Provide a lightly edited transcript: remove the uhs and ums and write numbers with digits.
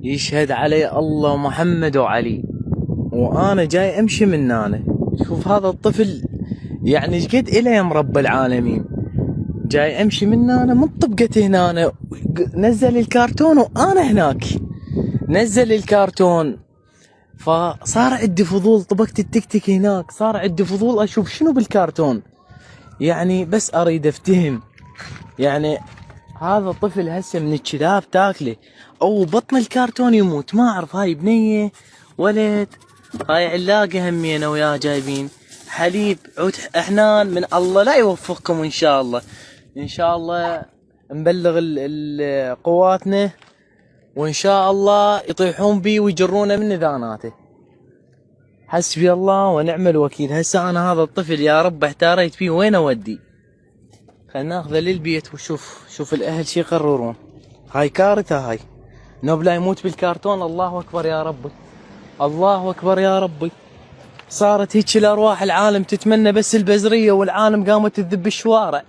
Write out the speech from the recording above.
يشهد علي الله محمد وعلي. وانا جاي امشي من هنا، شوف هذا الطفل يعني ايش قد إله يا رب العالمين. جاي امشي من هنا من طبقته هنا، نزل الكرتون وانا هناك، نزل الكرتون. فصار عندي فضول، طبقت التكتك هناك، صار عندي فضول اشوف شنو بالكرتون. يعني بس اريد افتهم، يعني هذا الطفل هسه من الكلاب تاكله او بطن الكرتون يموت، ما اعرف. هاي بنيه ولد، هاي علاقه همينا وياه جايبين حليب عود احنان من الله. لا يوفقكم ان شاء الله، ان شاء الله نبلغ قواتنا، وان شاء الله يطيحون بي ويجرونا من ذاناته. حسبي الله ونعم الوكيل. هسه انا هذا الطفل يا رب احتاريت فيه وين اودي. خلنا ناخذه للبيت وشوف شوف الاهل شي يقررون. هاي كارثة هاي، نوب لا يموت بالكرتون. الله اكبر يا ربي، الله اكبر يا ربي. صارت هيك الارواح العالم تتمنى بس البزرية، والعالم قامت تذب الشوارع.